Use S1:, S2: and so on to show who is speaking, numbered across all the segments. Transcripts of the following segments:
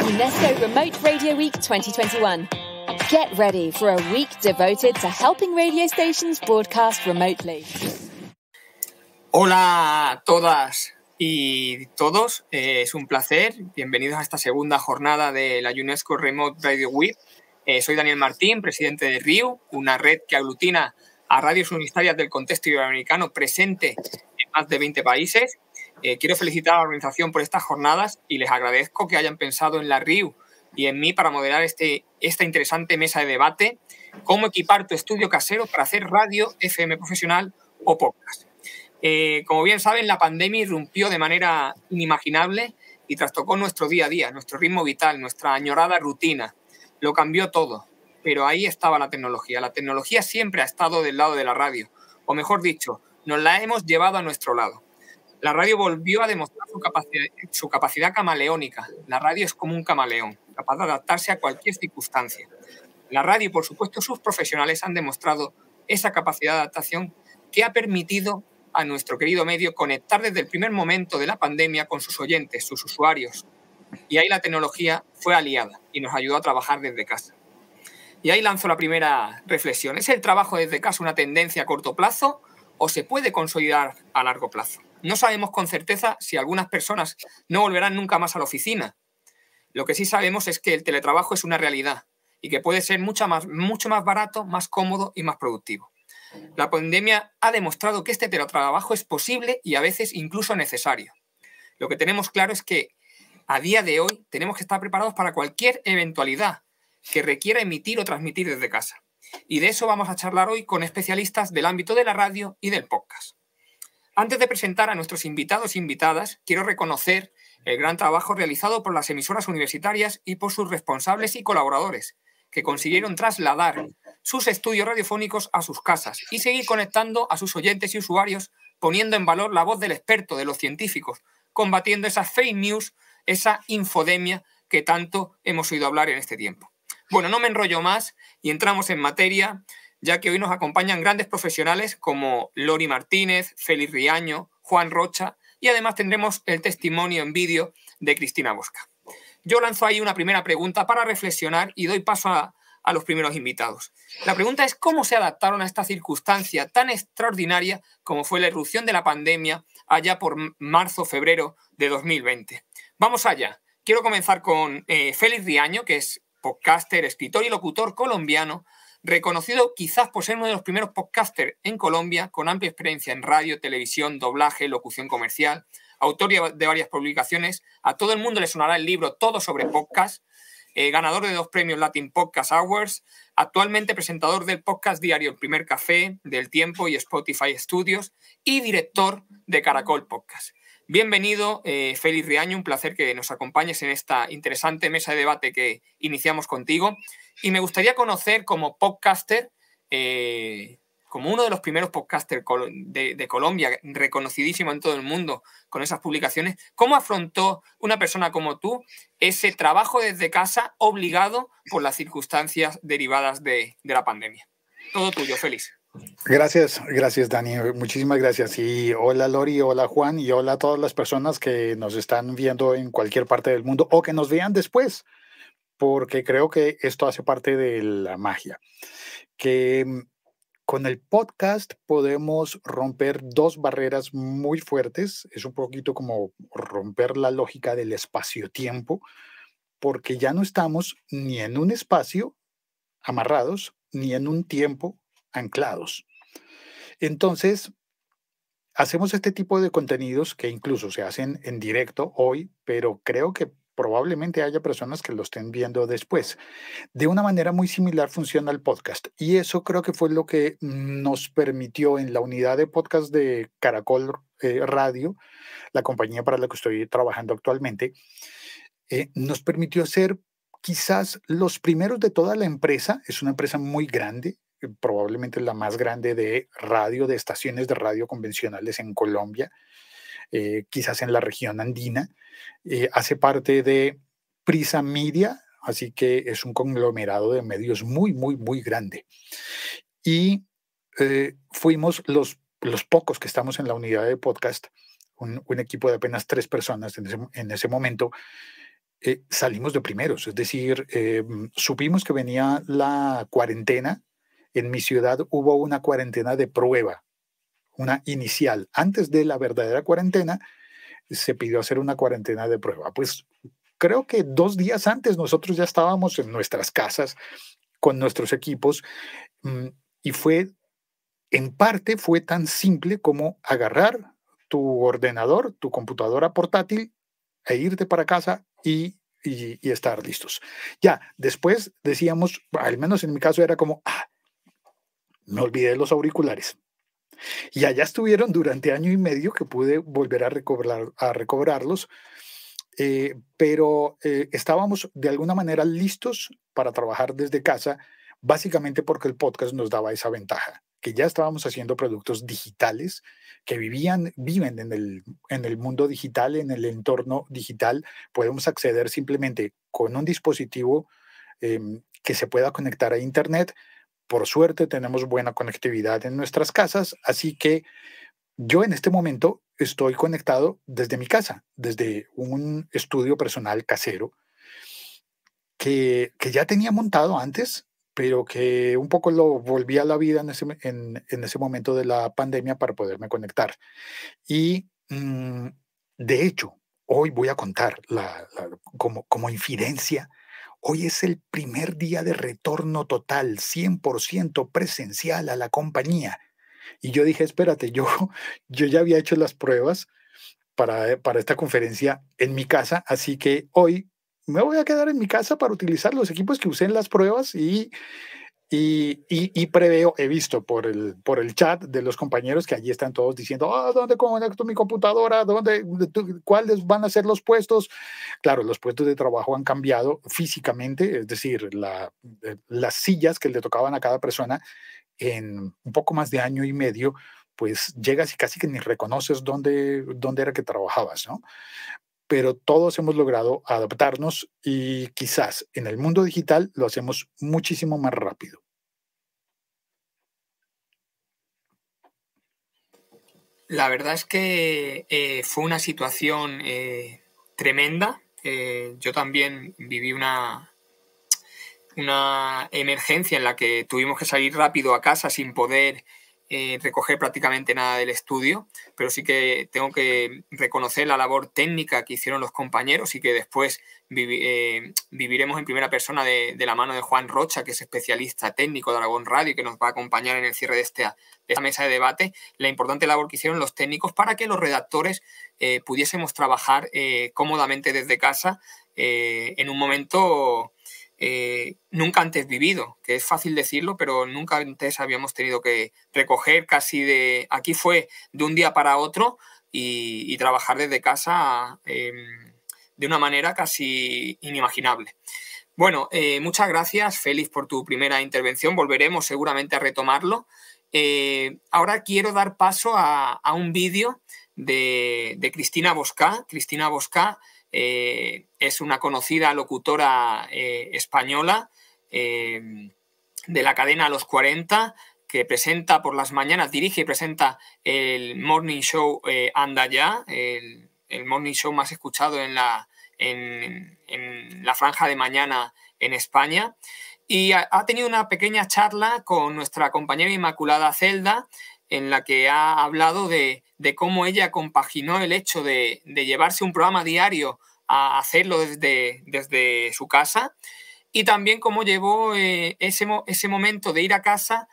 S1: UNESCO Remote Radio Week 2021. Get ready for a week devoted to helping radio stations broadcast remotely.
S2: Hola a todas y todos, es un placer. Bienvenidos a esta segunda jornada de la UNESCO Remote Radio Week. Soy Daniel Martín, presidente de RIU, una red que aglutina a radios universitarias del contexto iberoamericano presente en más de 20 países. Quiero felicitar a la organización por estas jornadas y les agradezco que hayan pensado en la RIU y en mí para moderar esta interesante mesa de debate, cómo equipar tu estudio casero para hacer radio, FM profesional o podcast. Como bien saben, la pandemia irrumpió de manera inimaginable y trastocó nuestro día a día, nuestro ritmo vital, nuestra añorada rutina. Lo cambió todo, pero ahí estaba la tecnología. La tecnología siempre ha estado del lado de la radio, o mejor dicho, nos la hemos llevado a nuestro lado. La radio volvió a demostrar su capacidad camaleónica. La radio es como un camaleón, capaz de adaptarse a cualquier circunstancia. La radio y, por supuesto, sus profesionales han demostrado esa capacidad de adaptación que ha permitido a nuestro querido medio conectar desde el primer momento de la pandemia con sus oyentes, sus usuarios. Y ahí la tecnología fue aliada y nos ayudó a trabajar desde casa. Y ahí lanzo la primera reflexión. ¿Es el trabajo desde casa una tendencia a corto plazo o se puede consolidar a largo plazo? No sabemos con certeza si algunas personas no volverán nunca más a la oficina. Lo que sí sabemos es que el teletrabajo es una realidad y que puede ser mucho más barato, más cómodo y más productivo. La pandemia ha demostrado que este teletrabajo es posible y a veces incluso necesario. Lo que tenemos claro es que a día de hoy tenemos que estar preparados para cualquier eventualidad que requiera emitir o transmitir desde casa. Y de eso vamos a charlar hoy con especialistas del ámbito de la radio y del podcast. Antes de presentar a nuestros invitados e invitadas, quiero reconocer el gran trabajo realizado por las emisoras universitarias y por sus responsables y colaboradores, que consiguieron trasladar sus estudios radiofónicos a sus casas y seguir conectando a sus oyentes y usuarios, poniendo en valor la voz del experto, de los científicos, combatiendo esas fake news, esa infodemia que tanto hemos oído hablar en este tiempo. Bueno, no me enrollo más y entramos en materia, ya que hoy nos acompañan grandes profesionales como Lori Martínez, Félix Riaño, Juan Rocha y además tendremos el testimonio en vídeo de Cristina Bosca. Yo lanzo ahí una primera pregunta para reflexionar y doy paso a los primeros invitados. La pregunta es cómo se adaptaron a esta circunstancia tan extraordinaria como fue la irrupción de la pandemia allá por marzo-febrero de 2020. Vamos allá. Quiero comenzar con Félix Riaño, que es podcaster, escritor y locutor colombiano, reconocido quizás por ser uno de los primeros podcasters en Colombia, con amplia experiencia en radio, televisión, doblaje, locución comercial, autor de varias publicaciones. A todo el mundo le sonará el libro Todo sobre Podcast, ganador de 2 premios Latin Podcast Awards, actualmente presentador del podcast diario El Primer Café, del Tiempo y Spotify Studios y director de Caracol Podcast. Bienvenido, Félix Riaño, un placer que nos acompañes en esta interesante mesa de debate que iniciamos contigo. Y me gustaría conocer como podcaster, como uno de los primeros podcasters de Colombia, reconocidísimo en todo el mundo con esas publicaciones, ¿cómo afrontó una persona como tú ese trabajo desde casa obligado por las circunstancias derivadas de la pandemia? Todo tuyo, Félix.
S3: Gracias, Dani. Muchísimas gracias. Y hola Lori, hola Juan y hola a todas las personas que nos están viendo en cualquier parte del mundo o que nos vean después, porque creo que esto hace parte de la magia. Que con el podcast podemos romper 2 barreras muy fuertes. Es un poquito como romper la lógica del espacio-tiempo, porque ya no estamos ni en un espacio amarrados, ni en un tiempo anclados. Entonces, hacemos este tipo de contenidos que incluso se hacen en directo hoy, pero creo que probablemente haya personas que lo estén viendo después. De una manera muy similar funciona el podcast. Y eso creo que fue lo que nos permitió en la unidad de podcast de Caracol Radio, la compañía para la que estoy trabajando actualmente, nos permitió ser quizás los primeros de toda la empresa. Es una empresa muy grande, probablemente la más grande de radio, de estaciones de radio convencionales en Colombia, quizás en la región andina. Hace parte de Prisa Media, así que es un conglomerado de medios muy, muy, muy grande. Y fuimos los pocos que estamos en la unidad de podcast, un equipo de apenas 3 personas en ese momento, salimos de primeros. Es decir, supimos que venía la cuarentena. En mi ciudad hubo una cuarentena de prueba, una inicial. Antes de la verdadera cuarentena, se pidió hacer una cuarentena de prueba. Pues creo que 2 días antes nosotros ya estábamos en nuestras casas con nuestros equipos, y en parte fue tan simple como agarrar tu ordenador, tu computadora portátil e irte para casa y estar listos. Ya, después decíamos, al menos en mi caso era como, me olvidé los auriculares. Y allá estuvieron durante año y medio que pude volver a recobrarlos, pero estábamos de alguna manera listos para trabajar desde casa, básicamente porque el podcast nos daba esa ventaja, que ya estábamos haciendo productos digitales que viven en el mundo digital, en el entorno digital. Podemos acceder simplemente con un dispositivo que se pueda conectar a Internet. Por suerte tenemos buena conectividad en nuestras casas, así que yo en este momento estoy conectado desde mi casa, desde un estudio personal casero que ya tenía montado antes, pero que un poco lo volví a la vida en ese momento de la pandemia para poderme conectar. Y de hecho, hoy voy a contar como infidencia. Hoy es el primer día de retorno total, 100% presencial a la compañía. Y yo dije, espérate, yo ya había hecho las pruebas para esta conferencia en mi casa, así que hoy me voy a quedar en mi casa para utilizar los equipos que usé en las pruebas y preveo, he visto por el chat de los compañeros que allí están todos diciendo, ¿dónde conecto mi computadora? ¿Cuáles van a ser los puestos? Claro, los puestos de trabajo han cambiado físicamente, es decir, las sillas que le tocaban a cada persona en un poco más de año y medio, pues llegas y casi que ni reconoces dónde era que trabajabas, ¿no? Pero todos hemos logrado adaptarnos y quizás en el mundo digital lo hacemos muchísimo más rápido.
S2: La verdad es que fue una situación tremenda. Yo también viví una emergencia en la que tuvimos que salir rápido a casa sin poder recoger prácticamente nada del estudio, pero sí que tengo que reconocer la labor técnica que hicieron los compañeros y que después viviremos en primera persona de la mano de Juan Rocha, que es especialista técnico de Aragón Radio y que nos va a acompañar en el cierre de esta mesa de debate, la importante labor que hicieron los técnicos para que los redactores pudiésemos trabajar cómodamente desde casa en un momento nunca antes vivido, que es fácil decirlo, pero nunca antes habíamos tenido que recoger aquí fue de un día para otro y trabajar desde casa de una manera casi inimaginable. Bueno, muchas gracias, Félix, por tu primera intervención. Volveremos seguramente a retomarlo. Ahora quiero dar paso a un vídeo de Cristina Boscá. Cristina Boscá es una conocida locutora española de la cadena Los 40, que presenta por las mañanas, dirige y presenta el Morning Show Anda Ya, el morning show más escuchado en la franja de mañana en España. Y ha tenido una pequeña charla con nuestra compañera Inmaculada Celda, en la que ha hablado de cómo ella compaginó el hecho de llevarse un programa diario a hacerlo desde su casa, y también cómo llevó ese momento de ir a casa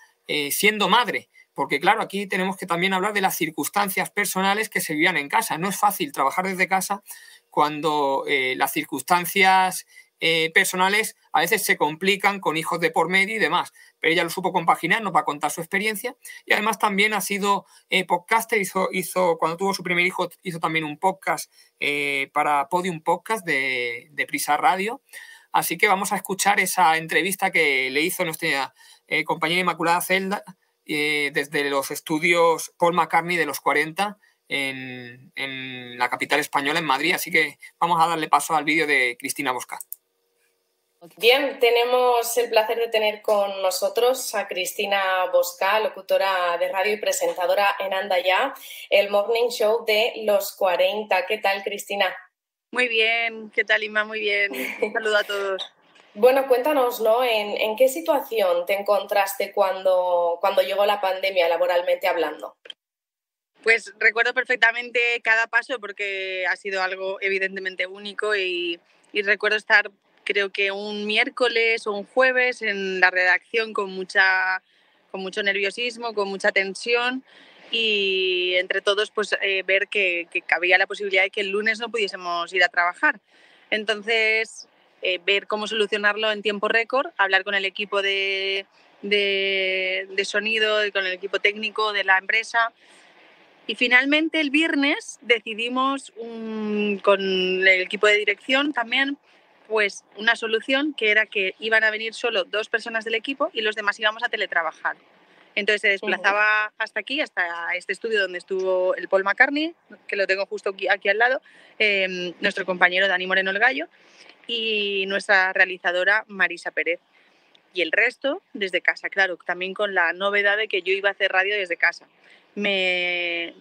S2: siendo madre. Porque claro, aquí tenemos que también hablar de las circunstancias personales que se vivían en casa. No es fácil trabajar desde casa cuando las circunstancias personales a veces se complican con hijos de por medio y demás. Pero ella lo supo compaginar, nos va a contar su experiencia. Y además también ha sido podcaster, cuando tuvo su primer hijo hizo también un podcast para Podium Podcast de Prisa Radio. Así que vamos a escuchar esa entrevista que le hizo nuestra compañera Inmaculada Celda desde los estudios Paul McCartney de Los 40 en la capital española, en Madrid. Así que vamos a darle paso al vídeo de Cristina Boscá.
S4: Bien, tenemos el placer de tener con nosotros a Cristina Boscá, locutora de radio y presentadora en Anda Ya, el morning show de Los 40. ¿Qué tal, Cristina?
S5: Muy bien, ¿qué tal, Inma? Muy bien, un saludo a todos.
S4: Bueno, cuéntanos, ¿no? ¿En qué situación te encontraste cuando llegó la pandemia, laboralmente hablando?
S5: Pues recuerdo perfectamente cada paso porque ha sido algo evidentemente único y recuerdo estar, creo que un miércoles o un jueves en la redacción con mucho nerviosismo, con mucha tensión y entre todos pues ver que cabía la posibilidad de que el lunes no pudiésemos ir a trabajar. Entonces, ver cómo solucionarlo en tiempo récord, hablar con el equipo de sonido y con el equipo técnico de la empresa. Y finalmente el viernes decidimos con el equipo de dirección también pues una solución que era que iban a venir solo 2 personas del equipo y los demás íbamos a teletrabajar. Entonces se desplazaba hasta aquí, hasta este estudio donde estuvo el Paul McCartney, que lo tengo justo aquí al lado, nuestro compañero Dani Moreno el Gallo y nuestra realizadora Marisa Pérez. Y el resto desde casa, claro, también con la novedad de que yo iba a hacer radio desde casa. Me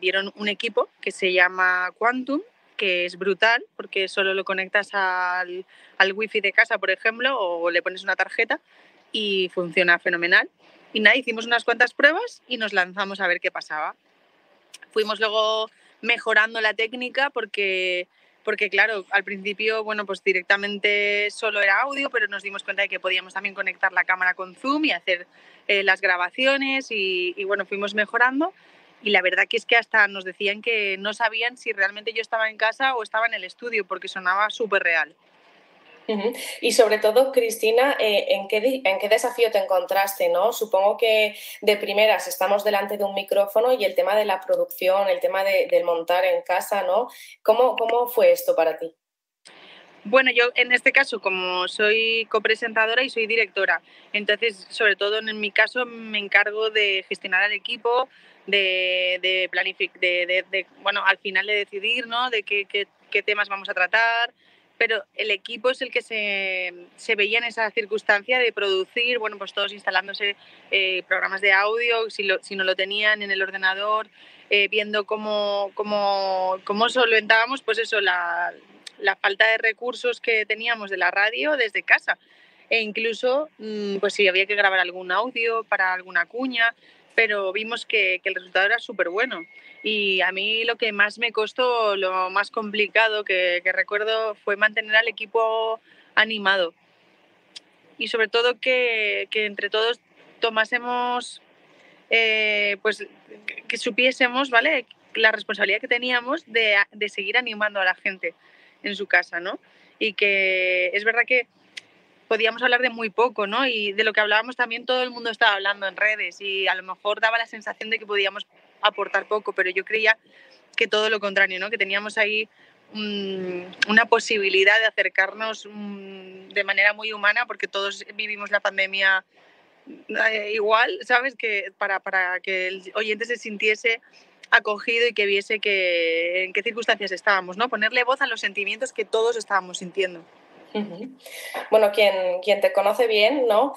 S5: dieron un equipo que se llama Quantum, que es brutal porque solo lo conectas al wifi de casa, por ejemplo, o le pones una tarjeta y funciona fenomenal. Y nada, hicimos unas cuantas pruebas y nos lanzamos a ver qué pasaba. Fuimos luego mejorando la técnica porque claro, al principio, bueno, pues directamente solo era audio, pero nos dimos cuenta de que podíamos también conectar la cámara con Zoom y hacer las grabaciones y bueno, fuimos mejorando y la verdad que es que hasta nos decían que no sabían si realmente yo estaba en casa o estaba en el estudio porque sonaba súper real.
S4: Y sobre todo, Cristina, ¿en qué desafío te encontraste, ¿no? Supongo que de primeras estamos delante de un micrófono y el tema de la producción, el tema del montar en casa, ¿no? ¿Cómo fue esto para ti?
S5: Bueno, yo en este caso, como soy copresentadora y soy directora, entonces, sobre todo en mi caso, me encargo de gestionar al equipo, de planificar, bueno, al final de decidir, ¿no? De qué temas vamos a tratar, pero el equipo es el que se veía en esa circunstancia de producir, bueno, pues todos instalándose programas de audio, si no lo tenían en el ordenador, viendo cómo solventábamos, pues eso, la falta de recursos que teníamos de la radio desde casa. E incluso, pues si había que grabar algún audio para alguna cuña, pero vimos que el resultado era súper bueno. Y a mí lo que más me costó, lo más complicado que recuerdo fue mantener al equipo animado. Y sobre todo que entre todos tomásemos, pues que supiésemos, ¿vale?, la responsabilidad que teníamos de seguir animando a la gente en su casa, ¿no? Y que es verdad que podíamos hablar de muy poco, ¿no? Y de lo que hablábamos también todo el mundo estaba hablando en redes y a lo mejor daba la sensación de que podíamos aportar poco, pero yo creía que todo lo contrario, ¿no? Que teníamos ahí una posibilidad de acercarnos de manera muy humana porque todos vivimos la pandemia igual, ¿sabes? Que para que el oyente se sintiese acogido y que viese en qué circunstancias estábamos, ¿no? Ponerle voz a los sentimientos que todos estábamos sintiendo.
S4: Bueno, quien te conoce bien, ¿no?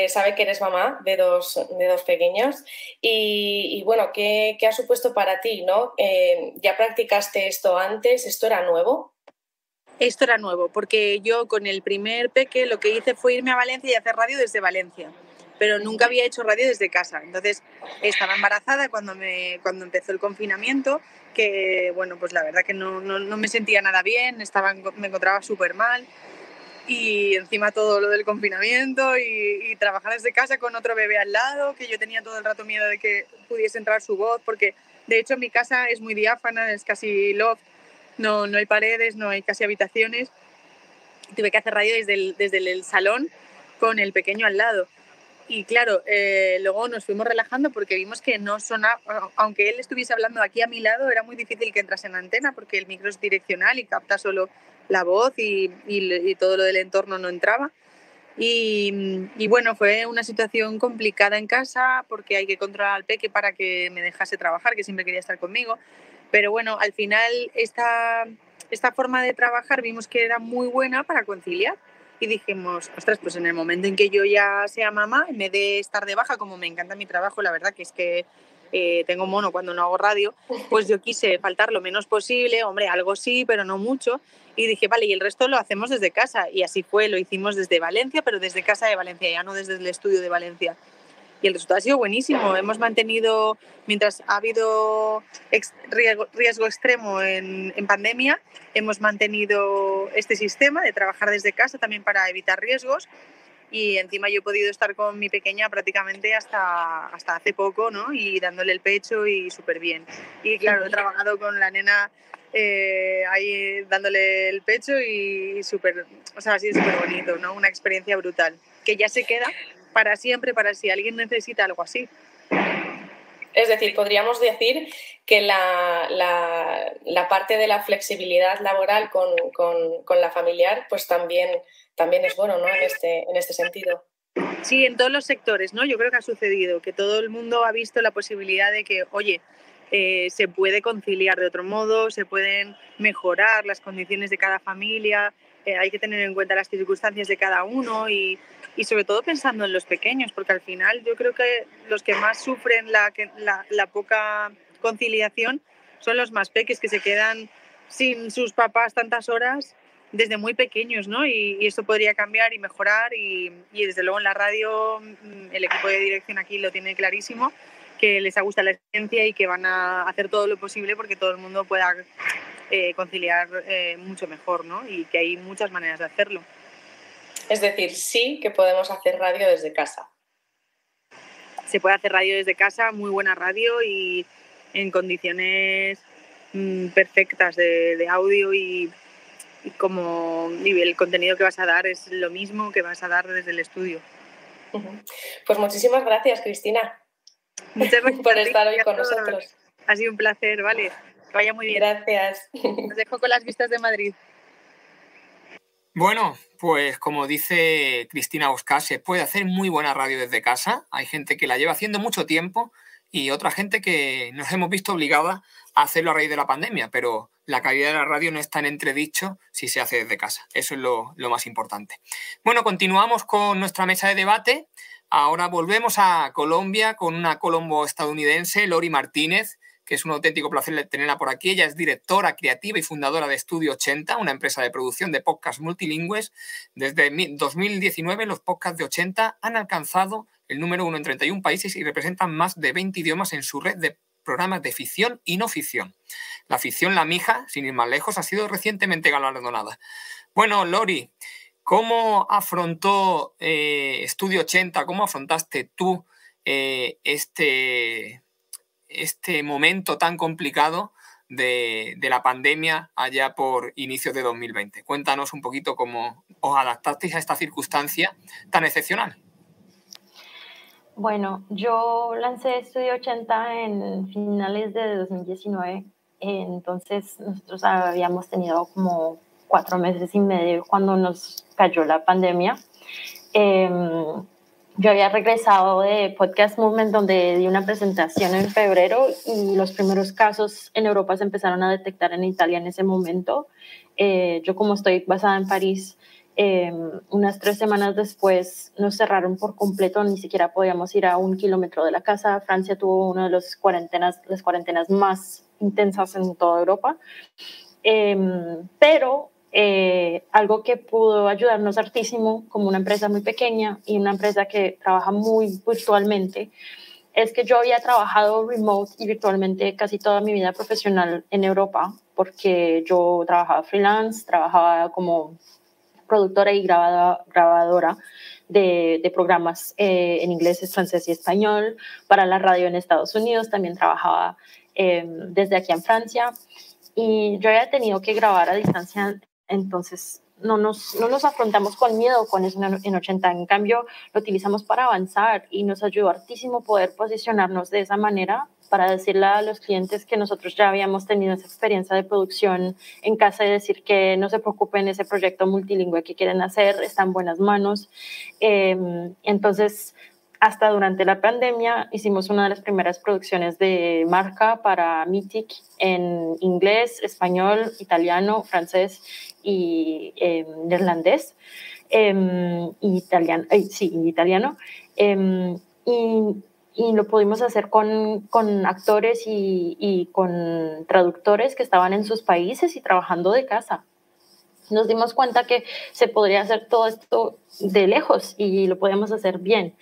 S4: Sabe que eres mamá de dos pequeños y bueno, ¿qué ha supuesto para ti, ¿no? ¿Ya practicaste esto antes? ¿Esto era nuevo?
S5: Esto era nuevo, porque yo con el primer peque lo que hice fue irme a Valencia y hacer radio desde Valencia, pero nunca había hecho radio desde casa. Entonces estaba embarazada cuando empezó el confinamiento, que bueno, pues la verdad que no me sentía nada bien, me encontraba súper mal y encima todo lo del confinamiento y trabajar desde casa con otro bebé al lado, que yo tenía todo el rato miedo de que pudiese entrar su voz, porque de hecho mi casa es muy diáfana, es casi loft, no hay paredes, no hay casi habitaciones. Tuve que hacer radio desde el salón con el pequeño al lado. Y claro, luego nos fuimos relajando porque vimos que no sonaba, aunque él estuviese hablando aquí a mi lado, era muy difícil que entrase en antena porque el micro es direccional y capta solo la voz y todo lo del entorno no entraba. Y bueno, fue una situación complicada en casa porque hay que controlar al peque para que me dejase trabajar, que siempre quería estar conmigo. Pero bueno, al final esta forma de trabajar vimos que era muy buena para conciliar. Y dijimos, ostras, pues en el momento en que yo ya sea mamá, en vez de estar de baja, como me encanta mi trabajo, la verdad que es que tengo mono cuando no hago radio, pues yo quise faltar lo menos posible, hombre, algo sí, pero no mucho, y dije, vale, y el resto lo hacemos desde casa, y así fue, lo hicimos desde Valencia, pero desde casa de Valencia, ya no desde el estudio de Valencia. Y el resultado ha sido buenísimo. Hemos mantenido, mientras ha habido riesgo extremo en pandemia, hemos mantenido este sistema de trabajar desde casa también para evitar riesgos. Y encima yo he podido estar con mi pequeña prácticamente hasta hace poco, ¿no? Y dándole el pecho y súper bien. Y claro, he trabajado con la nena ahí dándole el pecho y súper, o sea, ha sido súper bonito, ¿no? Una experiencia brutal, que ya se queda para siempre, para si alguien necesita algo así.
S4: Es decir, podríamos decir que la parte de la flexibilidad laboral con la familiar, pues también es bueno, ¿no? En este sentido.
S5: Sí, en todos los sectores, ¿no? Yo creo que ha sucedido, que todo el mundo ha visto la posibilidad de que, oye, se puede conciliar de otro modo, se pueden mejorar las condiciones de cada familia, hay que tener en cuenta las circunstancias de cada uno y sobre todo pensando en los pequeños, porque al final yo creo que los que más sufren la poca conciliación son los más pequeños, que se quedan sin sus papás tantas horas desde muy pequeños, ¿no? Y esto podría cambiar y mejorar y desde luego en la radio el equipo de dirección aquí lo tiene clarísimo, que les ha gustado la ciencia y que van a hacer todo lo posible porque todo el mundo pueda conciliar mucho mejor, ¿no? Y que hay muchas maneras de hacerlo.
S4: Es decir, sí que podemos hacer radio desde casa.
S5: Se puede hacer radio desde casa, muy buena radio y en condiciones perfectas de audio y como el contenido que vas a dar es lo mismo que vas a dar desde el estudio.
S4: Pues muchísimas gracias, Cristina.
S5: Muchas gracias
S4: por estar hoy con nosotros.
S5: Ha sido un placer, vale. Que vaya muy bien.
S4: Gracias.
S5: Os dejo con las vistas de Madrid.
S2: Bueno, pues como dice Cristina Oscar, se puede hacer muy buena radio desde casa. Hay gente que la lleva haciendo mucho tiempo y otra gente que nos hemos visto obligada a hacerlo a raíz de la pandemia, pero la calidad de la radio no está en entredicho si se hace desde casa. Eso es lo más importante. Bueno, continuamos con nuestra mesa de debate. Ahora volvemos a Colombia con una colombo-estadounidense, Lori Martínez, que es un auténtico placer tenerla por aquí. Ella es directora creativa y fundadora de Estudio 80, una empresa de producción de podcasts multilingües. Desde 2019, los podcasts de 80 han alcanzado el número 1 en 31 países y representan más de 20 idiomas en su red de programas de ficción y no ficción. La ficción La Mija, sin ir más lejos, ha sido recientemente galardonada. Bueno, Lori, ¿cómo afrontó Estudio 80? ¿Cómo afrontaste tú este momento tan complicado de la pandemia allá por inicios de 2020? Cuéntanos un poquito cómo os adaptasteis a esta circunstancia tan excepcional.
S6: Bueno, yo lancé Estudio 80 en finales de 2019, entonces nosotros habíamos tenido como 4 meses y medio cuando nos cayó la pandemia. Yo había regresado de Podcast Movement, donde di una presentación en febrero y los primeros casos en Europa se empezaron a detectar en Italia en ese momento. Yo, como estoy basada en París, unas 3 semanas después nos cerraron por completo, ni siquiera podíamos ir a 1 kilómetro de la casa. Francia tuvo una de las cuarentenas más intensas en toda Europa. Pero algo que pudo ayudarnos hartísimo como una empresa muy pequeña y una empresa que trabaja muy virtualmente es que yo había trabajado remote y virtualmente casi toda mi vida profesional en Europa, porque yo trabajaba freelance, trabajaba como productora y grabadora de programas en inglés, francés y español para la radio en Estados Unidos. También trabajaba desde aquí en Francia y yo había tenido que grabar a distancia, entonces no nos afrontamos con miedo con eso en 80. En cambio, lo utilizamos para avanzar y nos ayudó hartísimo poder posicionarnos de esa manera para decirle a los clientes que nosotros ya habíamos tenido esa experiencia de producción en casa y decir que no se preocupen, ese proyecto multilingüe que quieren hacer está en buenas manos. Entonces, hasta durante la pandemia hicimos una de las primeras producciones de marca para Mythic en inglés, español, italiano, francés y neerlandés, italiano. Y y lo pudimos hacer con actores y con traductores que estaban en sus países y trabajando de casa. Nos dimos cuenta que se podría hacer todo esto de lejos y lo podemos hacer bien.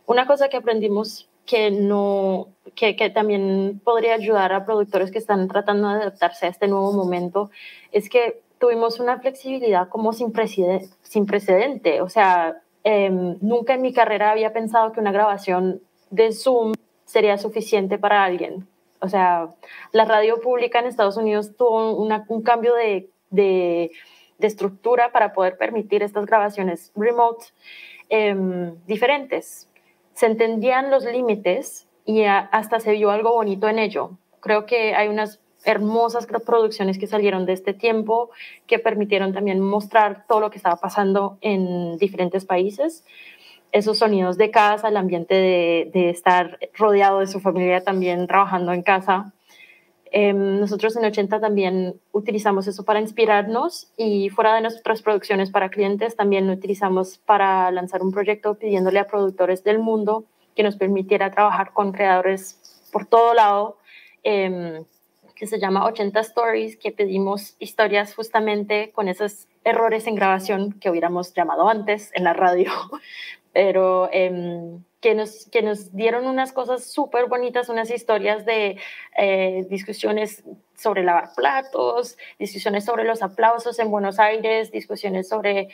S6: Una cosa que aprendimos que también podría ayudar a productores que están tratando de adaptarse a este nuevo momento es que tuvimos una flexibilidad como sin precedente. O sea, nunca en mi carrera había pensado que una grabación de Zoom sería suficiente para alguien. O sea, la radio pública en Estados Unidos tuvo un cambio de estructura para poder permitir estas grabaciones remote diferentes. Se entendían los límites y hasta se vio algo bonito en ello. Creo que hay unas hermosas producciones que salieron de este tiempo que permitieron también mostrar todo lo que estaba pasando en diferentes países. Esos sonidos de casa, el ambiente de estar rodeado de su familia también trabajando en casa. Nosotros en 80 también utilizamos eso para inspirarnos y fuera de nuestras producciones para clientes también lo utilizamos para lanzar un proyecto pidiéndole a productores del mundo que nos permitiera trabajar con creadores por todo lado, que se llama 80 Stories, que pedimos historias justamente con esos errores en grabación que hubiéramos llamado antes en la radio, pero que nos dieron unas cosas súper bonitas, unas historias de discusiones sobre lavar platos, discusiones sobre los aplausos en Buenos Aires, discusiones sobre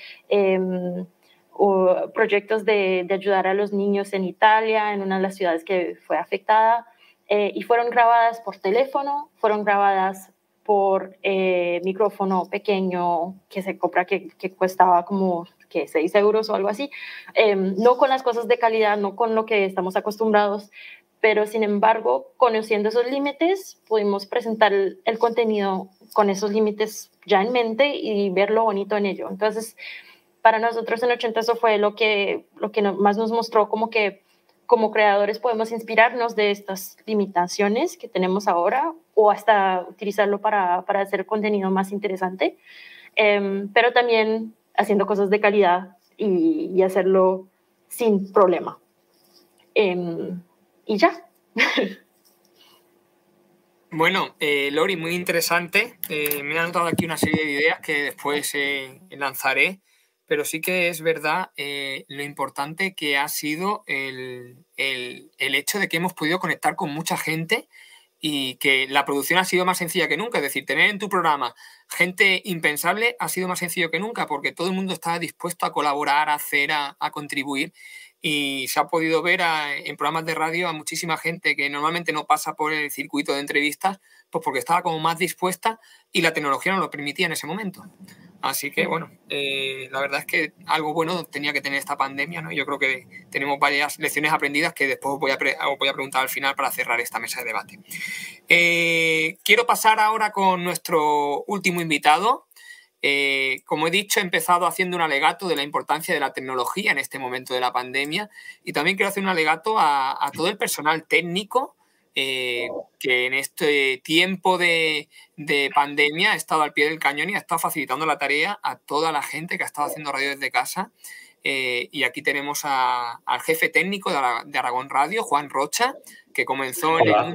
S6: proyectos de ayudar a los niños en Italia, en una de las ciudades que fue afectada, y fueron grabadas por teléfono, fueron grabadas por micrófono pequeño que se compra, que costaba como 6 euros o algo así, no con las cosas de calidad, no con lo que estamos acostumbrados, pero sin embargo, conociendo esos límites, pudimos presentar el contenido con esos límites ya en mente y ver lo bonito en ello. Entonces, para nosotros en 80 eso fue lo que más nos mostró como que como creadores podemos inspirarnos de estas limitaciones que tenemos ahora o hasta utilizarlo para hacer contenido más interesante, pero también haciendo cosas de calidad y hacerlo sin problema. Y ya.
S2: Bueno, Lori, muy interesante. Me he anotado aquí una serie de ideas que después lanzaré, pero sí que es verdad lo importante que ha sido el hecho de que hemos podido conectar con mucha gente y que la producción ha sido más sencilla que nunca. Es decir, tener en tu programa gente impensable ha sido más sencillo que nunca porque todo el mundo está dispuesto a colaborar, a hacer, a contribuir. Y se ha podido ver en programas de radio a muchísima gente que normalmente no pasa por el circuito de entrevistas, pues porque estaba como más dispuesta y la tecnología no lo permitía en ese momento. Así que, bueno, la verdad es que algo bueno tenía que tener esta pandemia, ¿no? Yo creo que tenemos varias lecciones aprendidas que después os voy a preguntar al final para cerrar esta mesa de debate. Quiero pasar ahora con nuestro último invitado. Como he dicho, he empezado haciendo un alegato de la importancia de la tecnología en este momento de la pandemia y también quiero hacer un alegato a todo el personal técnico que en este tiempo de pandemia ha estado al pie del cañón y ha estado facilitando la tarea a toda la gente que ha estado haciendo radio desde casa. Y aquí tenemos al jefe técnico de Aragón Radio, Juan Rocha, que comenzó en el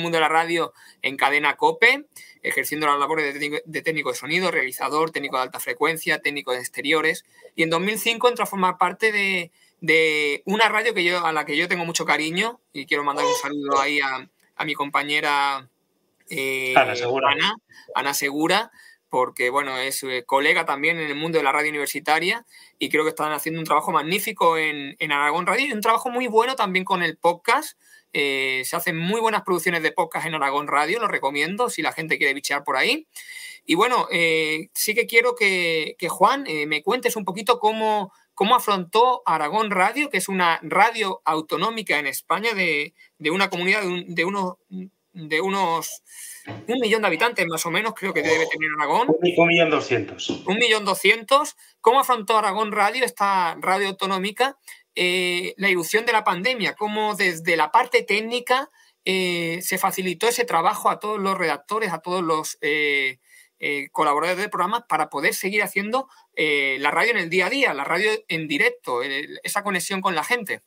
S2: mundo de la radio en Cadena COPE, ejerciendo las labores de técnico de sonido, realizador, técnico de alta frecuencia, técnico de exteriores. Y en 2005 entró a formar parte de una radio a la que yo tengo mucho cariño y quiero mandar un saludo ahí a mi compañera Ana Segura, porque bueno, es colega también en el mundo de la radio universitaria y creo que están haciendo un trabajo magnífico en Aragón Radio y un trabajo muy bueno también con el podcast. Se hacen muy buenas producciones de podcast en Aragón Radio, lo recomiendo si la gente quiere bichear por ahí. Y bueno, sí que quiero que Juan me cuentes un poquito cómo afrontó Aragón Radio, que es una radio autonómica en España de una comunidad de unos 1 millón de habitantes, más o menos, creo que debe tener Aragón.
S7: 1.200.000.
S2: 1.200.000. ¿Cómo afrontó Aragón Radio, esta radio autonómica, la irrupción de la pandemia? ¿Cómo desde la parte técnica se facilitó ese trabajo a todos los redactores, a todos los colaboradores del programa para poder seguir haciendo la radio en el día a día, la radio en directo, esa conexión con la gente?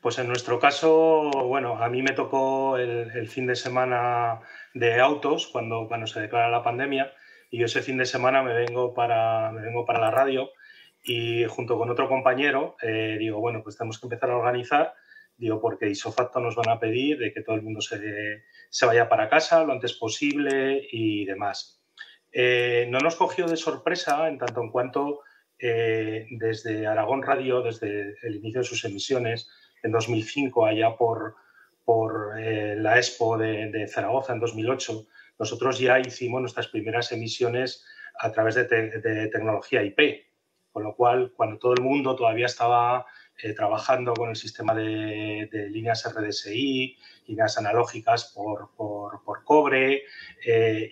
S7: Pues en nuestro caso, bueno, a mí me tocó el fin de semana de autos cuando se declara la pandemia, y yo ese fin de semana me vengo para la radio, y junto con otro compañero digo, bueno, pues tenemos que empezar a organizar, digo, porque isofacto nos van a pedir de que todo el mundo se vaya para casa lo antes posible y demás. No nos cogió de sorpresa en tanto en cuanto desde Aragón Radio, desde el inicio de sus emisiones, en 2005, allá por la Expo de Zaragoza en 2008, nosotros ya hicimos nuestras primeras emisiones a través de tecnología IP, con lo cual, cuando todo el mundo todavía estaba trabajando con el sistema de líneas RDSI, líneas analógicas por cobre,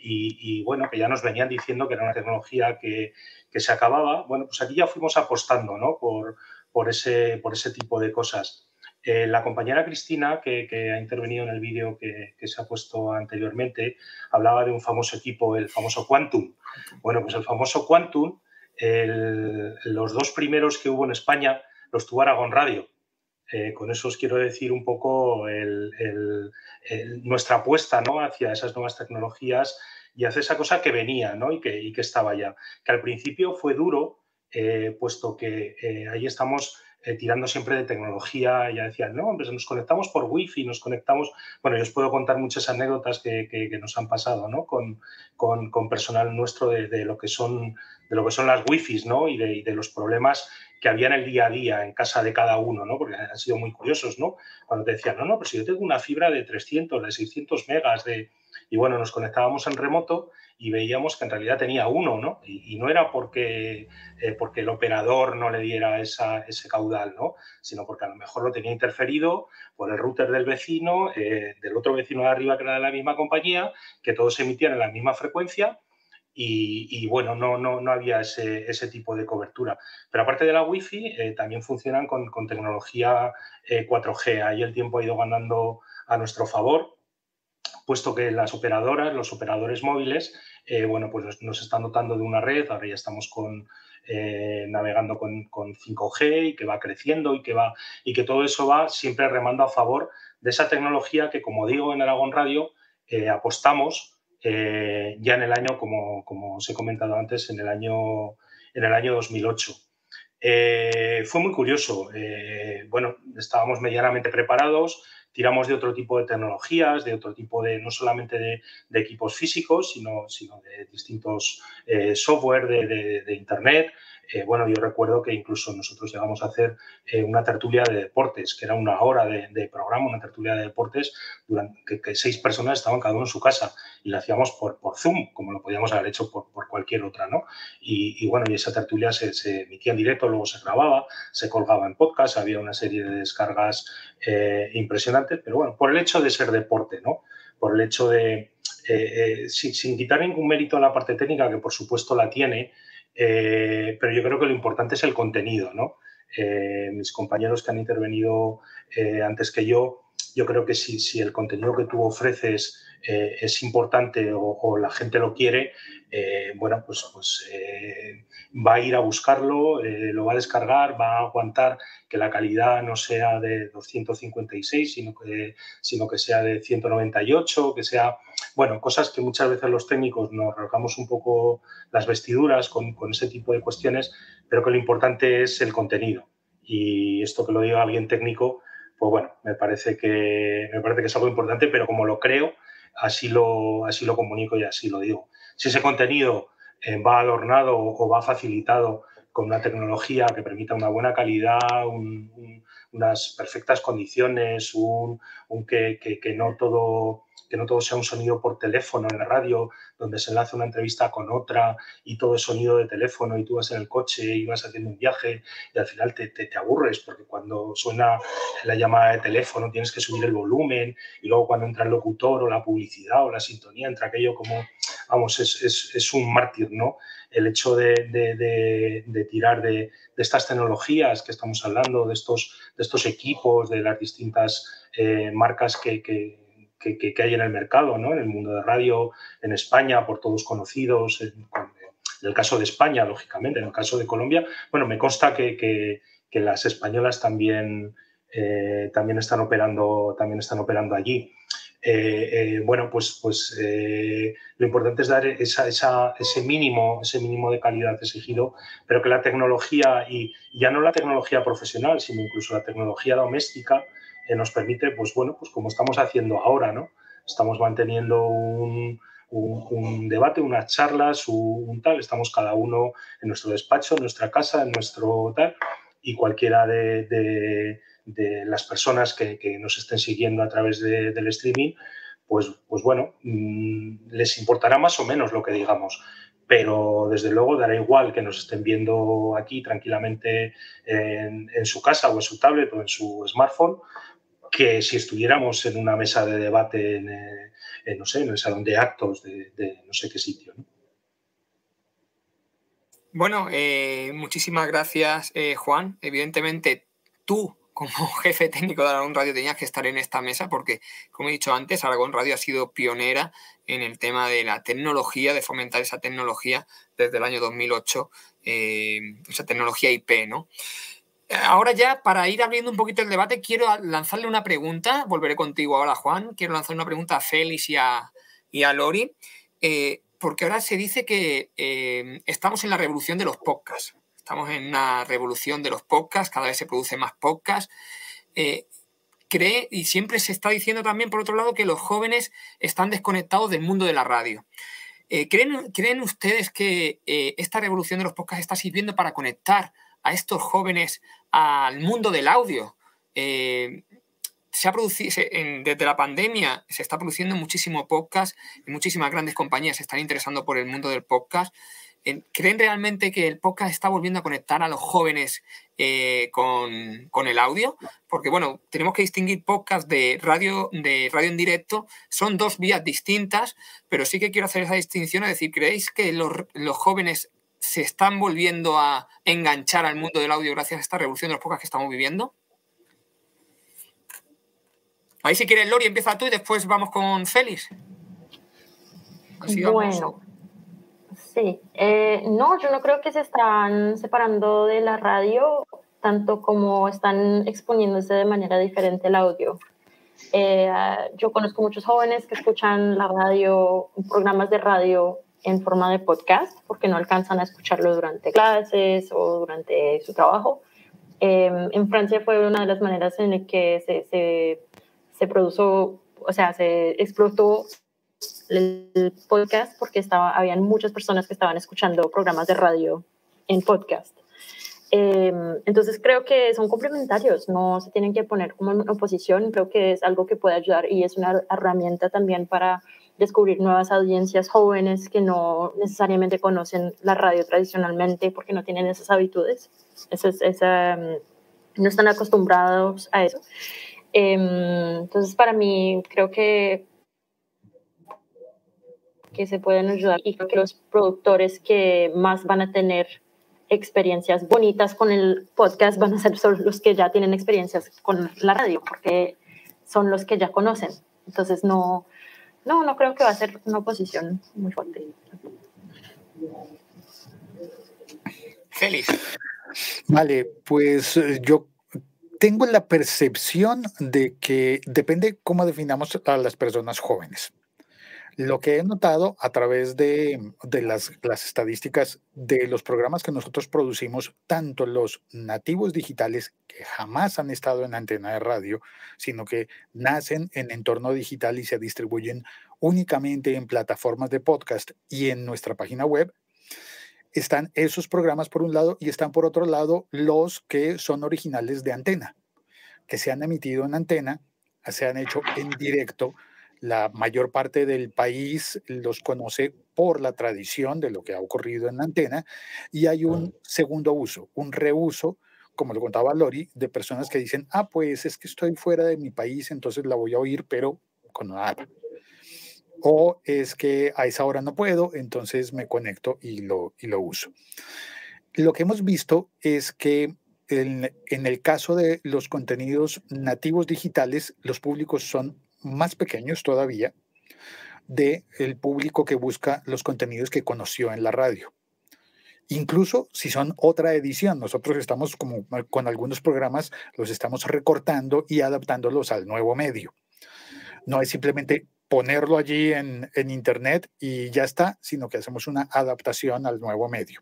S7: y bueno, que ya nos venían diciendo que era una tecnología que se acababa, bueno, pues aquí ya fuimos apostando, ¿no?, por ese tipo de cosas. La compañera Cristina, que ha intervenido en el vídeo que se ha puesto anteriormente, hablaba de un famoso equipo, el famoso Quantum. Bueno, pues el famoso Quantum, los dos primeros que hubo en España los tuvo Aragón Radio. Con eso os quiero decir un poco nuestra apuesta, ¿no?, hacia esas nuevas tecnologías y hacia esa cosa que venía, ¿no?, y que estaba ya. Que al principio fue duro, puesto que ahí estamos tirando siempre de tecnología. Ya decían, no, pues nos conectamos por wifi, nos conectamos... Bueno, yo os puedo contar muchas anécdotas que nos han pasado, ¿no?, con personal nuestro de lo que son las wifis, ¿no?, y de los problemas que había en el día a día en casa de cada uno, ¿no?, porque han sido muy curiosos, ¿no?, cuando te decían, no, pero si yo tengo una fibra de 300, de 600 megas, y bueno, nos conectábamos en remoto y veíamos que en realidad tenía uno, ¿no? Y no era porque el operador no le diera ese caudal, ¿no?, sino porque a lo mejor lo tenía interferido por el router del vecino, del otro vecino de arriba que era de la misma compañía, que todos emitían en la misma frecuencia. Y bueno, no había ese tipo de cobertura. Pero aparte de la Wi-Fi, también funcionan con tecnología 4G. Ahí el tiempo ha ido ganando a nuestro favor, puesto que las operadoras, los operadores móviles, bueno, pues nos están dotando de una red. Ahora ya estamos navegando con 5G, y que va creciendo, y que todo eso va siempre remando a favor de esa tecnología que, como digo, en Aragón Radio apostamos ya en el año, como os he comentado antes, en el año 2008. Fue muy curioso. Bueno, estábamos medianamente preparados, tiramos de otro tipo de tecnologías, de otro tipo no solamente de equipos físicos, sino de distintos software de Internet. Bueno, yo recuerdo que incluso nosotros llegamos a hacer una tertulia de deportes, que era una hora de programa, una tertulia de deportes, que 6 personas estaban cada uno en su casa, y la hacíamos por Zoom, como lo podíamos haber hecho por cualquier otra, ¿no? Y bueno, y esa tertulia se emitía en directo, luego se grababa, se colgaba en podcast, había una serie de descargas impresionantes, pero bueno, por el hecho de ser deporte, ¿no? Por el hecho de, sin quitar ningún mérito a la parte técnica, que por supuesto la tiene, pero yo creo que lo importante es el contenido, ¿no? Mis compañeros que han intervenido antes que yo creo que si el contenido que tú ofreces es importante o la gente lo quiere, bueno, pues va a ir a buscarlo, lo va a descargar, va a aguantar que la calidad no sea de 256, sino que sea de 198, que sea... Bueno, cosas que muchas veces los técnicos nos rasgamos un poco las vestiduras con ese tipo de cuestiones, pero que lo importante es el contenido. Y esto que lo diga alguien técnico, pues bueno, me parece que es algo importante, pero como lo creo, así lo comunico y así lo digo. Si ese contenido va adornado o va facilitado con una tecnología que permita una buena calidad, unas perfectas condiciones, que no todo sea un sonido por teléfono en la radio, donde se enlaza una entrevista con otra y todo es sonido de teléfono, y tú vas en el coche y vas haciendo un viaje y al final te aburres, porque cuando suena la llamada de teléfono tienes que subir el volumen, y luego cuando entra el locutor o la publicidad o la sintonía, entra aquello como... Vamos, es un mártir, ¿no? El hecho de tirar de estas tecnologías que estamos hablando, de estos equipos, de las distintas marcas que hay en el mercado, ¿no? En el mundo de radio, en España, por todos conocidos, en el caso de España, lógicamente, en el caso de Colombia, bueno, me consta que las españolas también también están operando allí. Bueno, pues lo importante es dar ese mínimo de calidad exigido, pero que la tecnología, y ya no la tecnología profesional, sino incluso la tecnología doméstica, nos permite, pues bueno, pues como estamos haciendo ahora, ¿no? Estamos manteniendo un debate, unas charlas, un tal, estamos cada uno en nuestro despacho, en nuestra casa, en nuestro tal, y cualquiera de las personas que nos estén siguiendo a través del streaming, pues bueno, les importará más o menos lo que digamos, pero desde luego dará igual que nos estén viendo aquí tranquilamente en su casa o en su tablet o en su smartphone, que si estuviéramos en una mesa de debate no sé, en el salón de actos de no sé qué sitio, ¿no?
S2: Bueno, muchísimas gracias, Juan. Evidentemente, tú, como jefe técnico de Aragón Radio, tenías que estar en esta mesa porque, como he dicho antes, Aragón Radio ha sido pionera en el tema de la tecnología, de fomentar esa tecnología desde el año 2008, esa tecnología IP, ¿no? Ahora ya, para ir abriendo un poquito el debate, quiero lanzarle una pregunta. Volveré contigo ahora, Juan. Quiero lanzar una pregunta a Félix y a Lori. Porque ahora se dice que estamos en la revolución de los podcasts. Estamos en una revolución de los podcasts, cada vez se producen más podcasts. Y siempre se está diciendo también, por otro lado, que los jóvenes están desconectados del mundo de la radio. ¿Creen ustedes que esta revolución de los podcasts está sirviendo para conectar a estos jóvenes al mundo del audio? Se ha producido, desde la pandemia se está produciendo muchísimo podcast y muchísimas grandes compañías se están interesando por el mundo del podcast. ¿Creen realmente que el podcast está volviendo a conectar a los jóvenes con el audio? Porque, bueno, tenemos que distinguir podcast de radio en directo. Son dos vías distintas, pero sí que quiero hacer esa distinción. Es decir, ¿creéis que los jóvenes se están volviendo a enganchar al mundo del audio gracias a esta revolución de los podcasts que estamos viviendo? Ahí, si quieres, Lori, empieza tú y después vamos con Félix.
S6: Bueno, sí. No, yo no creo que se están separando de la radio tanto como están exponiéndose de manera diferente al audio. Yo conozco muchos jóvenes que escuchan la radio, programas de radio en forma de podcast porque no alcanzan a escucharlo durante clases o durante su trabajo. En Francia fue una de las maneras en las que se produjo, o sea, se explotó el podcast porque habían muchas personas que estaban escuchando programas de radio en podcast. Entonces creo que son complementarios, no se tienen que poner como en oposición. Creo que es algo que puede ayudar y es una herramienta también para descubrir nuevas audiencias jóvenes que no necesariamente conocen la radio tradicionalmente porque no tienen esas habitudes, no están acostumbrados a eso. Entonces para mí creo que se pueden ayudar y creo que los productores que más van a tener experiencias bonitas con el podcast van a ser solo los que ya tienen experiencias con la radio porque son los que ya conocen. Entonces no creo que va a ser una oposición muy fuerte.
S2: Félix.
S3: Vale, pues yo tengo la percepción de que depende cómo definamos a las personas jóvenes. Lo que he notado a través de las estadísticas de los programas que nosotros producimos, tanto los nativos digitales que jamás han estado en antena de radio, sino que nacen en entorno digital y se distribuyen únicamente en plataformas de podcast y en nuestra página web, están esos programas por un lado y están por otro lado los que son originales de antena, que se han emitido en antena, se han hecho en directo. La mayor parte del país los conoce por la tradición de lo que ha ocurrido en la antena y hay un segundo uso, un reuso, como lo contaba Lori, de personas que dicen, pues es que estoy fuera de mi país, entonces la voy a oír, pero con una app. O es que a esa hora no puedo, entonces me conecto y lo uso. Lo que hemos visto es que en el caso de los contenidos nativos digitales, los públicos son más pequeños todavía del público que busca los contenidos que conoció en la radio. incluso si son otra edición. Nosotros estamos como con algunos programas, los estamos recortando y adaptándolos al nuevo medio. No es simplemente ponerlo allí en internet y ya está, sino que hacemos una adaptación al nuevo medio.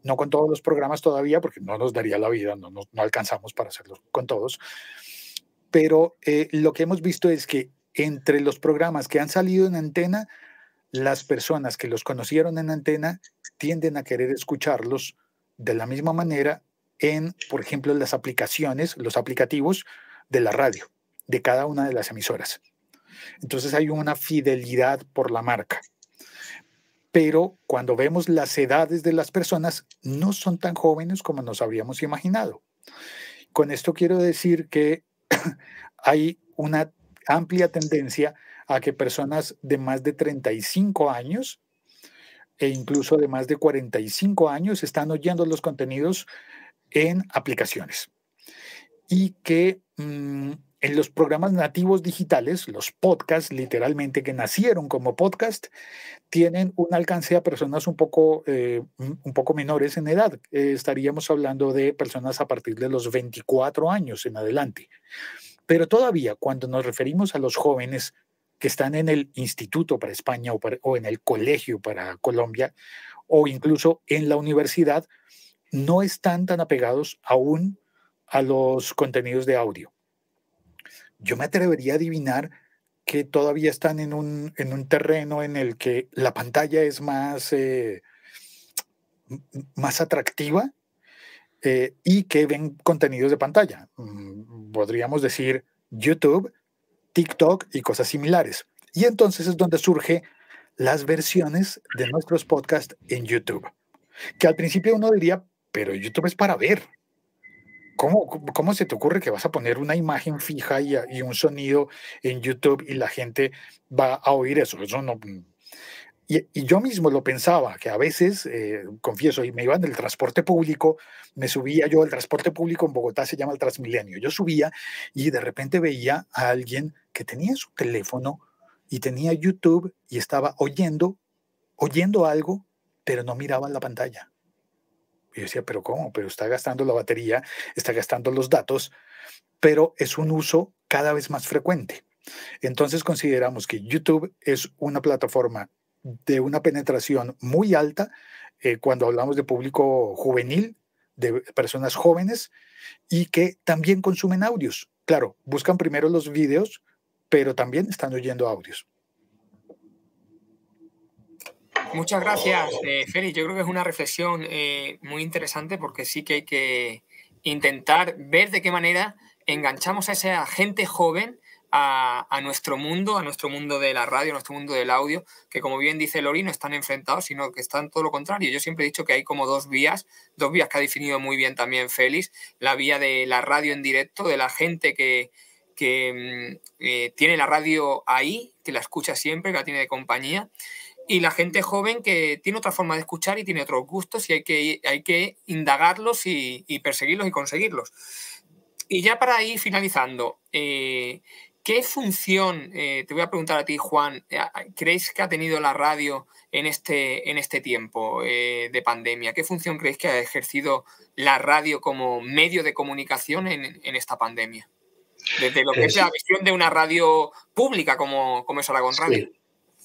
S3: No con todos los programas todavía, porque no nos daría la vida, no alcanzamos para hacerlo con todos. Pero lo que hemos visto es que entre los programas que han salido en antena, las personas que los conocieron en antena tienden a querer escucharlos de la misma manera en, por ejemplo, las aplicaciones, los aplicativos de la radio, de cada una de las emisoras. Entonces hay una fidelidad por la marca. Pero cuando vemos las edades de las personas, no son tan jóvenes como nos habríamos imaginado. Con esto quiero decir que hay una amplia tendencia a que personas de más de 35 años e incluso de más de 45 años están oyendo los contenidos en aplicaciones. Y que en los programas nativos digitales, los podcasts, literalmente, que nacieron como podcast, tienen un alcance a personas un poco menores en edad. Estaríamos hablando de personas a partir de los 24 años en adelante. Pero todavía, cuando nos referimos a los jóvenes que están en el instituto para España o en el colegio para Colombia, o incluso en la universidad, no están tan apegados aún a los contenidos de audio. Yo me atrevería a adivinar que todavía están en un terreno en el que la pantalla es más atractiva y que ven contenidos de pantalla. Podríamos decir YouTube, TikTok y cosas similares. Y entonces es donde surgen las versiones de nuestros podcasts en YouTube. Que al principio uno diría, pero YouTube es para ver. ¿Cómo se te ocurre que vas a poner una imagen fija y un sonido en YouTube y la gente va a oír eso? Eso no. Y yo mismo lo pensaba, que a veces, confieso, y me iba en el transporte público, me subía yo, el transporte público en Bogotá se llama el Transmilenio. Yo subía y de repente veía a alguien que tenía su teléfono y tenía YouTube y estaba oyendo algo, pero no miraba la pantalla. Y yo decía, ¿pero cómo? Pero está gastando la batería, está gastando los datos, pero es un uso cada vez más frecuente. Entonces consideramos que YouTube es una plataforma de una penetración muy alta cuando hablamos de público juvenil, de personas jóvenes, y que también consumen audios. Claro, buscan primero los videos, pero también están oyendo audios.
S2: Muchas gracias, Félix. Yo creo que es una reflexión muy interesante, porque sí que hay que intentar ver de qué manera enganchamos a esa gente joven a nuestro mundo de la radio, a nuestro mundo del audio, que, como bien dice Lori, no están enfrentados, sino que están todo lo contrario. Yo siempre he dicho que hay como dos vías que ha definido muy bien también Félix: la vía de la radio en directo, de la gente que tiene la radio ahí, que la escucha siempre, que la tiene de compañía, y la gente joven que tiene otra forma de escuchar y tiene otros gustos, y hay que indagarlos y perseguirlos y conseguirlos. Y ya para ir finalizando, ¿qué función, te voy a preguntar a ti, Juan, creéis que ha tenido la radio en este tiempo de pandemia? ¿Qué función creéis que ha ejercido la radio como medio de comunicación en esta pandemia? Desde lo que es la visión de una radio pública como es Aragón Radio.
S7: Sí.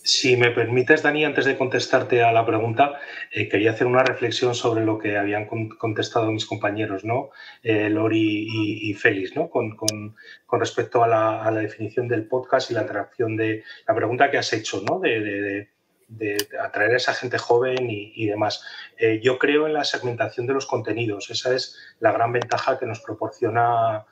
S7: Si me permites, Dani, antes de contestarte a la pregunta, quería hacer una reflexión sobre lo que habían contestado mis compañeros, ¿no? Lori y Félix, ¿no? Con respecto a la definición del podcast y la atracción de la pregunta que has hecho, ¿no? De atraer a esa gente joven y demás. Yo creo en la segmentación de los contenidos. Esa es la gran ventaja que nos proporciona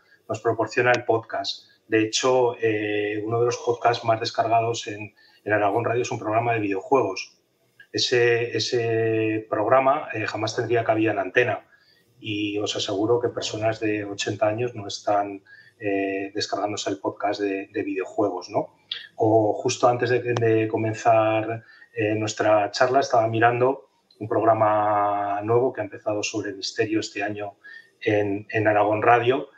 S7: el podcast. De hecho, uno de los podcasts más descargados en Aragón Radio es un programa de videojuegos. Ese programa jamás tendría cabida en antena, y os aseguro que personas de 80 años no están descargándose el podcast de videojuegos, ¿no? O justo antes de comenzar nuestra charla, estaba mirando un programa nuevo que ha empezado sobre misterio este año en Aragón Radio,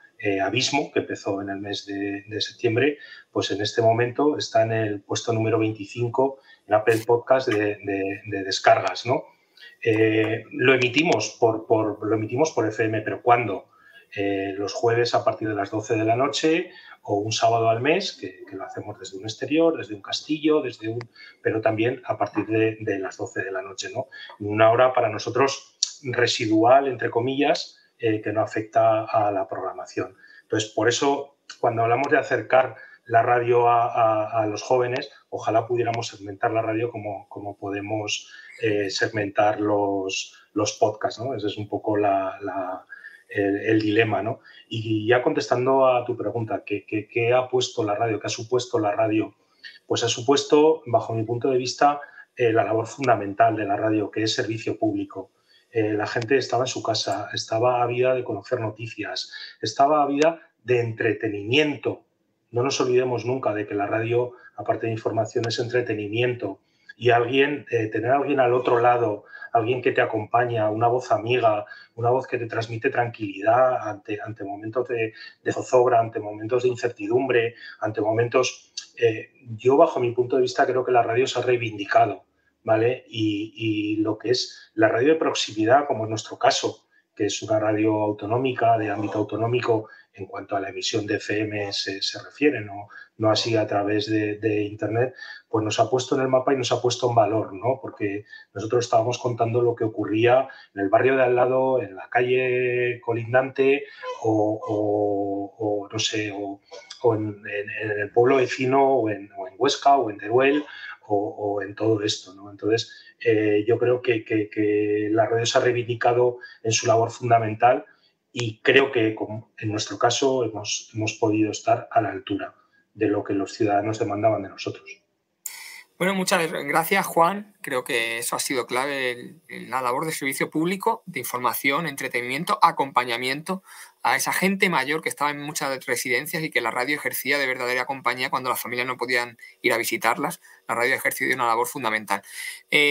S7: Abismo, que empezó en el mes de septiembre. Pues en este momento está en el puesto número 25 en Apple Podcast de descargas, ¿no? Lo emitimos por FM, pero ¿cuándo? Los jueves a partir de las 12 de la noche o un sábado al mes, que lo hacemos desde un exterior, desde un castillo, pero también a partir de las 12 de la noche, ¿no? Una hora para nosotros residual, entre comillas, que no afecta a la programación. Entonces, por eso, cuando hablamos de acercar la radio a los jóvenes, ojalá pudiéramos segmentar la radio como podemos segmentar los podcasts, ¿no? Ese es un poco el dilema, ¿no? Y ya contestando a tu pregunta, ¿qué ha puesto la radio? ¿Qué ha supuesto la radio? Pues ha supuesto, bajo mi punto de vista, la labor fundamental de la radio, que es servicio público. La gente estaba en su casa, estaba ávida de conocer noticias, estaba ávida de entretenimiento. No nos olvidemos nunca de que la radio, aparte de información, es entretenimiento. Y tener a alguien al otro lado, alguien que te acompaña, una voz amiga, una voz que te transmite tranquilidad ante momentos de zozobra, ante momentos de incertidumbre, ante momentos... yo, bajo mi punto de vista, creo que la radio se ha reivindicado, ¿vale? Y lo que es la radio de proximidad, como en nuestro caso, que es una radio autonómica, de ámbito autonómico, en cuanto a la emisión de FM se refiere, no así a través de Internet, pues nos ha puesto en el mapa y nos ha puesto en valor, ¿no? Porque nosotros estábamos contando lo que ocurría en el barrio de al lado, en la calle colindante o no sé, o en el pueblo vecino o en Huesca o en Teruel o en todo esto, ¿no? Entonces, yo creo que la radio se ha reivindicado en su labor fundamental y creo que en nuestro caso hemos podido estar a la altura de lo que los ciudadanos demandaban de nosotros.
S2: Bueno, muchas gracias, Juan. Creo que eso ha sido clave, la labor de servicio público, de información, entretenimiento, acompañamiento a esa gente mayor que estaba en muchas residencias y que la radio ejercía de verdadera compañía cuando las familias no podían ir a visitarlas. La radio ha ejercido una labor fundamental.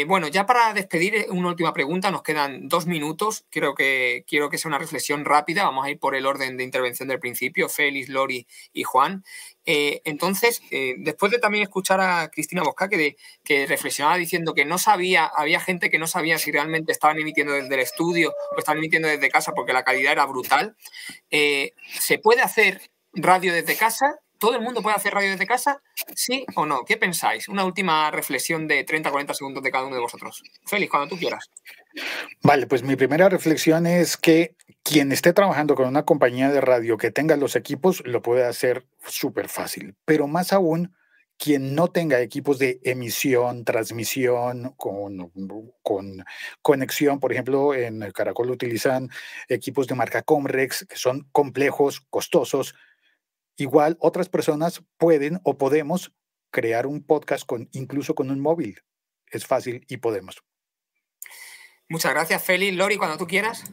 S2: Bueno, ya para despedir, una última pregunta. Nos quedan 2 minutos. Quiero que sea una reflexión rápida. Vamos a ir por el orden de intervención del principio. Félix, Lori y Juan. Entonces, después de también escuchar a Cristina Bosca, que reflexionaba diciendo que había gente que no sabía si realmente estaban emitiendo desde el estudio o estaban emitiendo desde casa porque la calidad era brutal. ¿Se puede hacer radio desde casa? ¿Todo el mundo puede hacer radio desde casa? ¿Sí o no? ¿Qué pensáis? Una última reflexión de 30-40 segundos de cada uno de vosotros. Félix, cuando tú quieras.
S3: Vale, pues mi primera reflexión es que quien esté trabajando con una compañía de radio que tenga los equipos lo puede hacer súper fácil, pero más aún quien no tenga equipos de emisión, transmisión, con conexión. Por ejemplo, en Caracol utilizan equipos de marca Comrex que son complejos, costosos. Igual otras personas pueden o podemos crear un podcast incluso con un móvil. Es fácil y podemos.
S2: Muchas gracias, Félix. Lori, cuando tú quieras.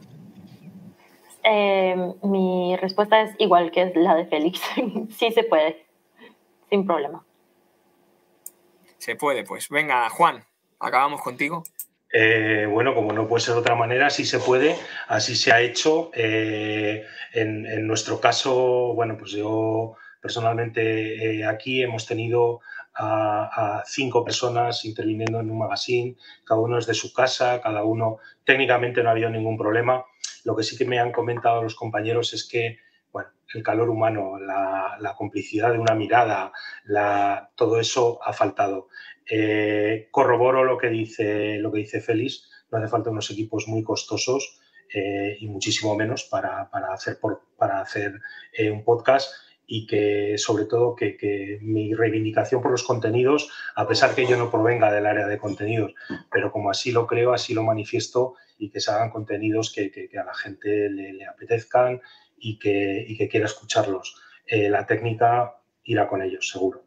S6: Mi respuesta es igual que la de Félix. Sí se puede, sin problema.
S2: Se puede, pues. Venga, Juan, acabamos contigo.
S7: Bueno, como no puede ser de otra manera, sí se puede, así se ha hecho. En nuestro caso, bueno, pues yo personalmente aquí hemos tenido a 5 personas interviniendo en un magazine, cada uno es de su casa, cada uno, técnicamente no ha habido ningún problema. Lo que sí que me han comentado los compañeros es que, bueno, el calor humano, la complicidad de una mirada, todo eso ha faltado. Corroboro lo que dice Félix, no hace falta unos equipos muy costosos y muchísimo menos para hacer un podcast, y que sobre todo que mi reivindicación por los contenidos, a pesar que yo no provenga del área de contenidos, pero como así lo creo, así lo manifiesto, y que se hagan contenidos que a la gente le apetezcan y que quiera escucharlos. La técnica irá con ellos, seguro.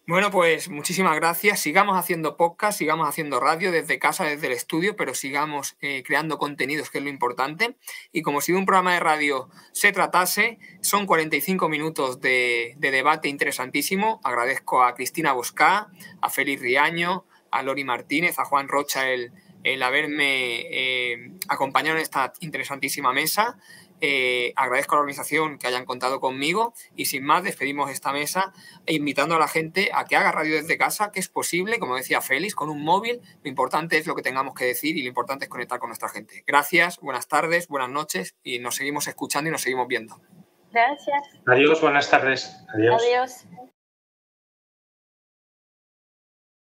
S2: Bueno, pues muchísimas gracias. Sigamos haciendo podcast, sigamos haciendo radio desde casa, desde el estudio, pero sigamos creando contenidos, que es lo importante. Y como si de un programa de radio se tratase, son 45 minutos de debate interesantísimo. Agradezco a Cristina Bosca, a Félix Riaño, a Lori Martínez, a Juan Rocha el haberme acompañado en esta interesantísima mesa. Agradezco a la organización que hayan contado conmigo y sin más despedimos esta mesa invitando a la gente a que haga radio desde casa, que es posible, como decía Félix, con un móvil. Lo importante es lo que tengamos que decir y lo importante es conectar con nuestra gente. Gracias, buenas tardes, buenas noches y nos seguimos escuchando y nos seguimos viendo.
S6: Gracias.
S7: Adiós, buenas tardes. Adiós.
S6: Adiós.